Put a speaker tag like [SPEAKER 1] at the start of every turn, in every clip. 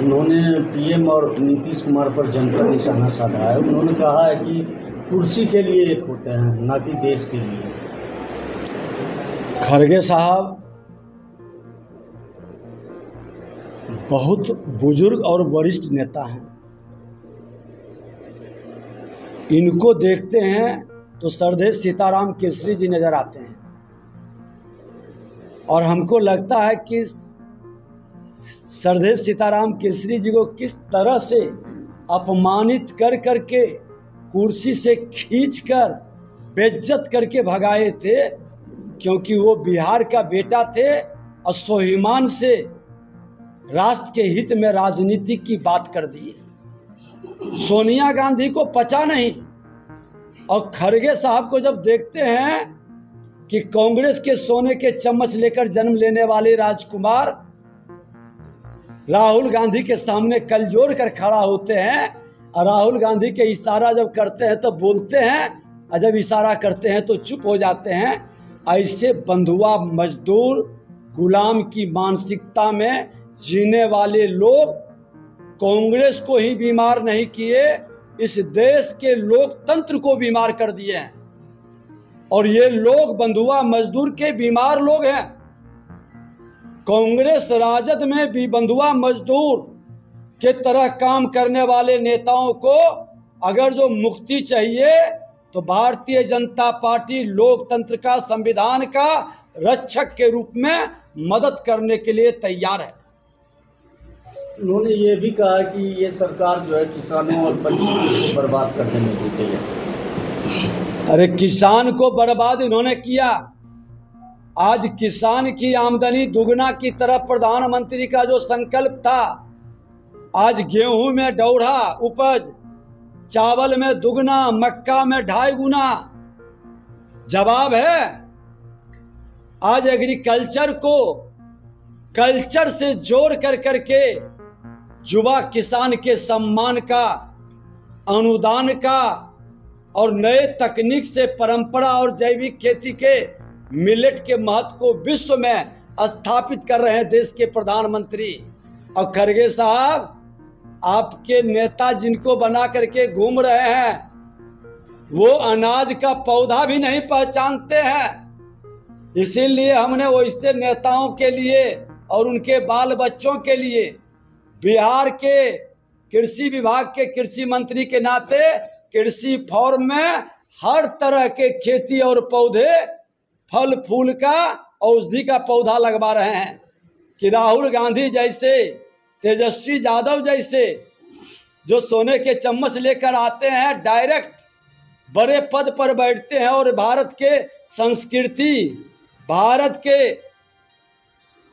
[SPEAKER 1] उन्होंने पीएम और नीतीश कुमार पर जमकर निशाना साधा है। उन्होंने कहा है कि कुर्सी के लिए एक होते हैं, ना कि देश के लिए।
[SPEAKER 2] खड़गे साहब बहुत बुजुर्ग और वरिष्ठ नेता हैं। इनको देखते हैं तो सरदेश सीताराम केसरी जी नजर आते हैं और हमको लगता है कि सरदेश सीताराम केसरी जी को किस तरह से अपमानित कर करके कुर्सी से खींचकर बेइज्जत करके भगाए थे, क्योंकि वो बिहार का बेटा थे और स्वाभिमान से राष्ट्र के हित में राजनीति की बात कर दी। सोनिया गांधी को पचा नहीं। और खड़गे साहब को जब देखते हैं कि कांग्रेस के सोने के चम्मच लेकर जन्म लेने वाले राजकुमार राहुल गांधी के सामने कलजोर कर खड़ा होते हैं और राहुल गांधी के इशारा जब करते हैं तो बोलते हैं और जब इशारा करते हैं तो चुप हो जाते हैं। ऐसे बंधुआ मजदूर गुलाम की मानसिकता में जीने वाले लोग कांग्रेस को ही बीमार नहीं किए, इस देश के लोकतंत्र को बीमार कर दिए हैं। और ये लोग बंधुआ मजदूर के बीमार लोग हैं। कांग्रेस राजद में भी बंधुआ मजदूर के तरह काम करने वाले नेताओं को अगर जो मुक्ति चाहिए तो भारतीय जनता पार्टी लोकतंत्र का, संविधान का रक्षक के रूप में मदद करने के लिए तैयार है।
[SPEAKER 1] उन्होंने ये भी कहा कि ये सरकार जो है किसानों और पंछियों को बर्बाद करने में जुटी है।
[SPEAKER 2] अरे किसान को बर्बाद इन्होंने किया। आज किसान की आमदनी दुगना की तरफ प्रधानमंत्री का जो संकल्प था, आज गेहूं में 1.5 उपज, चावल में दुगना, मक्का में 2.5 गुना। जवाब है आज एग्रीकल्चर को कल्चर से जोड़ कर करके युवा किसान के सम्मान का, अनुदान का और नए तकनीक से परंपरा और जैविक खेती के मिलेट के महत्व को विश्व में स्थापित कर रहे हैं देश के प्रधानमंत्री। और खड़गे साहब, आपके नेता जिनको बना करके घूम रहे हैं वो अनाज का पौधा भी नहीं पहचानते हैं। इसीलिए हमने वैसे नेताओं के लिए और उनके बाल बच्चों के लिए बिहार के कृषि विभाग के कृषि मंत्री के नाते कृषि फॉर्म में हर तरह के खेती और पौधे, फल फूल का, औषधि का पौधा लगवा रहे हैं कि राहुल गांधी जैसे, तेजस्वी यादव जैसे जो सोने के चम्मच लेकर आते हैं, डायरेक्ट बड़े पद पर बैठते हैं और भारत के संस्कृति, भारत के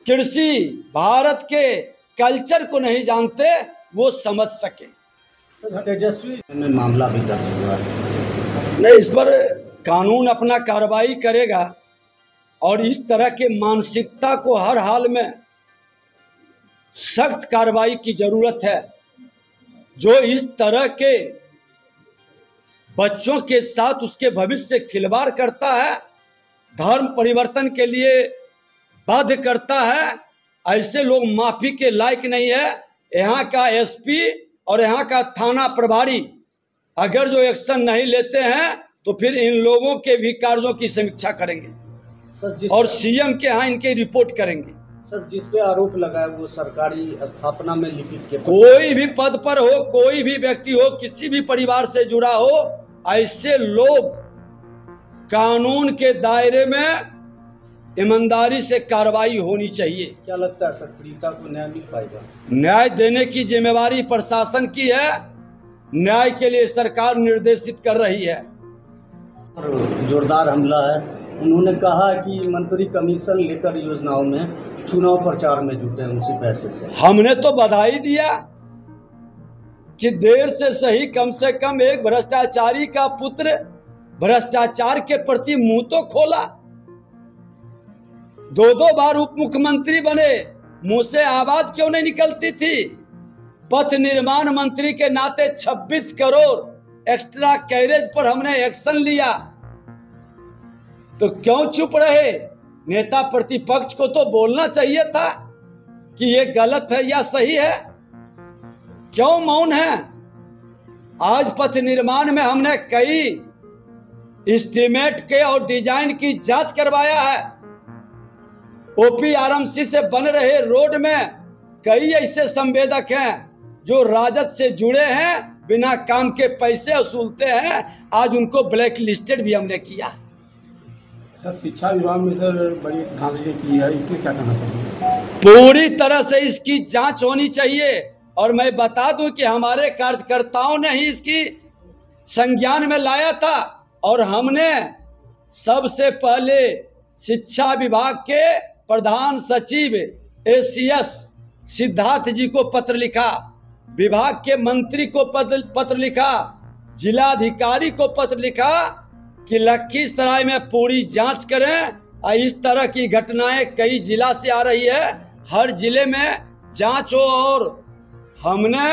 [SPEAKER 2] कृषि, भारत के कल्चर को नहीं जानते, वो समझ सके।
[SPEAKER 1] तेजस्वी में मामला भी दर्ज हुआ है।
[SPEAKER 2] नहीं, इस पर कानून अपना कार्रवाई करेगा और इस तरह के मानसिकता को हर हाल में सख्त कार्रवाई की जरूरत है। जो इस तरह के बच्चों के साथ उसके भविष्य से खिलवाड़ करता है, धर्म परिवर्तन के लिए बाध्य करता है, ऐसे लोग माफी के लायक नहीं है। यहाँ का एसपी और यहाँ का थाना प्रभारी अगर जो एक्शन नहीं लेते हैं तो फिर इन लोगों के भी कार्यों की समीक्षा करेंगे
[SPEAKER 1] सर,
[SPEAKER 2] और सीएम के यहाँ इनके रिपोर्ट करेंगे।
[SPEAKER 1] सर, जिस पे आरोप लगा है वो सरकारी स्थापना में लिखित के
[SPEAKER 2] कोई भी पद पर हो, कोई भी व्यक्ति हो, किसी भी परिवार से जुड़ा हो, ऐसे लोग कानून के दायरे में ईमानदारी से कार्रवाई होनी चाहिए।
[SPEAKER 1] क्या लगता है सर, पीड़िता को न्याय मिल पाएगा?
[SPEAKER 2] न्याय देने की जिम्मेवारी प्रशासन की है। न्याय के लिए सरकार निर्देशित कर रही है।
[SPEAKER 1] जोरदार हमला है। उन्होंने कहा कि मंत्री कमीशन लेकर योजनाओं में चुनाव प्रचार में जुटे हैं उसी पैसे से।
[SPEAKER 2] हमने तो बधाई दिया कि देर से सही, कम से कम एक भ्रष्टाचारी का पुत्र भ्रष्टाचार के प्रति मुंह तो खोला। 2 बार उप मुख्यमंत्री बने, मुंह से आवाज क्यों नहीं निकलती थी? पथ निर्माण मंत्री के नाते 26 करोड़ एक्स्ट्रा कैरेज पर हमने एक्शन लिया, तो क्यों चुप रहे? नेता प्रतिपक्ष को तो बोलना चाहिए था कि ये गलत है या सही है। क्यों मौन है? आज पथ निर्माण में हमने कई एस्टीमेट के और डिजाइन की जांच करवाया है। OPRMC से बन रहे रोड में कई ऐसे संवेदक हैं जो राजद से जुड़े हैं, बिना काम के पैसे वसूलते हैं। आज उनको ब्लैक लिस्टेड भी हमने किया।
[SPEAKER 3] सर शिक्षा विभाग में सर बड़ी धांधली की है, इसमें क्या कहना चाहिए?
[SPEAKER 2] पूरी तरह से इसकी जांच होनी चाहिए। और मैं बता दूं कि हमारे कार्यकर्ताओं ने ही इसकी संज्ञान में लाया था और हमने सबसे पहले शिक्षा विभाग के प्रधान सचिव ACS सिद्धार्थ जी को पत्र लिखा, विभाग के मंत्री को पत्र लिखा, जिलाधिकारी को पत्र लिखा कि लखीसराय में पूरी जांच करें। और इस तरह की घटनाएं कई जिला से आ रही है, हर जिले में जांच हो। और हमने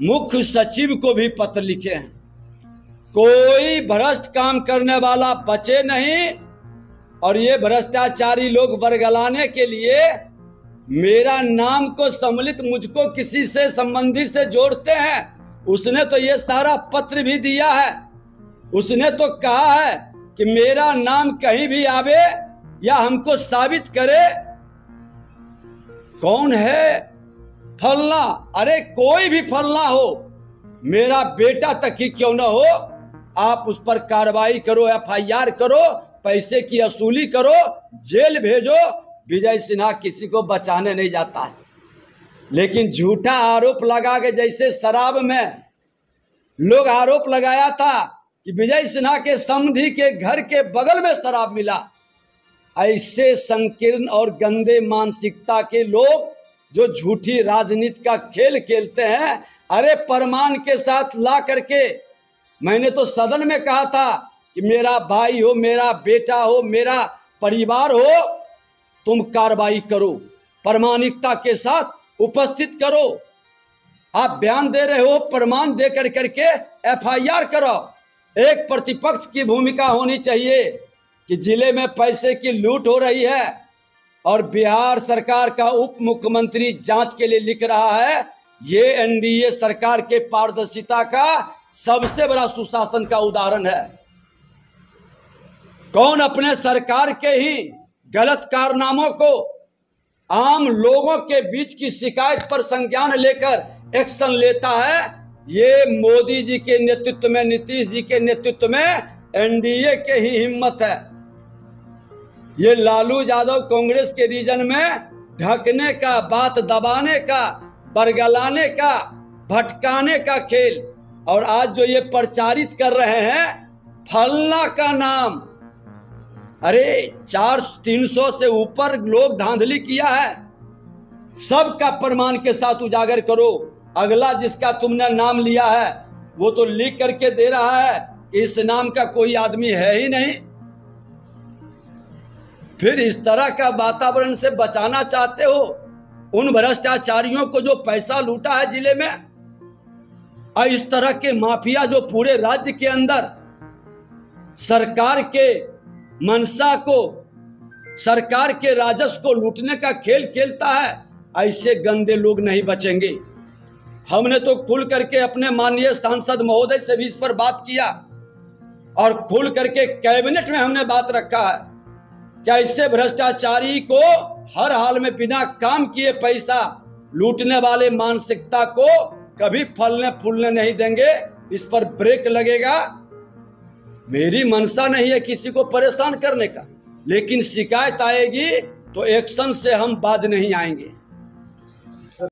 [SPEAKER 2] मुख्य सचिव को भी पत्र लिखे हैं, कोई भ्रष्ट काम करने वाला बचे नहीं। और ये भ्रष्टाचारी लोग बरगलाने के लिए मेरा नाम को सम्मिलित मुझको किसी से संबंधी से जोड़ते हैं। उसने तो ये सारा पत्र भी दिया है, उसने तो कहा है कि मेरा नाम कहीं भी आवे या हमको साबित करे कौन है फलना। अरे कोई भी फलना हो, मेरा बेटा तक ही क्यों ना हो, आप उस पर कार्रवाई करो, FIR करो, पैसे की वसूली करो, जेल भेजो। विजय सिन्हा किसी को बचाने नहीं जाता है। लेकिन झूठा आरोप लगा के, जैसे शराब में लोग आरोप लगाया था कि विजय सिन्हा के समधी के घर के बगल में शराब मिला, ऐसे संकीर्ण और गंदे मानसिकता के लोग जो झूठी राजनीति का खेल खेलते हैं, अरे प्रमाण के साथ ला करके, मैंने तो सदन में कहा था कि मेरा भाई हो, मेरा बेटा हो, मेरा परिवार हो, तुम कार्रवाई करो, प्रामाणिकता के साथ उपस्थित करो। आप बयान दे रहे हो, प्रमाण दे करके FIR करो। एक प्रतिपक्ष की भूमिका होनी चाहिए कि जिले में पैसे की लूट हो रही है और बिहार सरकार का उप मुख्यमंत्री जांच के लिए लिख रहा है। ये NDA सरकार के पारदर्शिता का सबसे बड़ा सुशासन का उदाहरण है। कौन अपने सरकार के ही गलत कारनामों को आम लोगों के बीच की शिकायत पर संज्ञान लेकर एक्शन लेता है? ये मोदी जी के नेतृत्व में, नीतीश जी के नेतृत्व में NDA के ही हिम्मत है। ये लालू यादव कांग्रेस के रीजन में ढकने का, बात दबाने का, बरगलाने का, भटकाने का खेल। और आज जो ये प्रचारित कर रहे हैं फलना का नाम, अरे 300 से ऊपर लोग धांधली किया है, सबका प्रमाण के साथ उजागर करो। अगला जिसका तुमने नाम लिया है वो तो लिख करके दे रहा है कि इस नाम का कोई आदमी है ही नहीं। फिर इस तरह का वातावरण से बचाना चाहते हो उन भ्रष्टाचारियों को जो पैसा लूटा है जिले में, और इस तरह के माफिया जो पूरे राज्य के अंदर सरकार के मनसा को, सरकार के राजस्व को लूटने का खेल खेलता है। ऐसे गंदे लोग नहीं बचेंगे। हमने तो खुल करके अपने माननीय सांसद महोदय से भी इस पर बात किया और खुल करके कैबिनेट में हमने बात रखा है कि ऐसे भ्रष्टाचारी को हर हाल में बिना काम किए पैसा लूटने वाले मानसिकता को कभी फलने फूलने नहीं देंगे। इस पर ब्रेक लगेगा। मेरी मनसा नहीं है किसी को परेशान करने का, लेकिन शिकायत आएगी तो एक्शन से हम बाज नहीं आएंगे।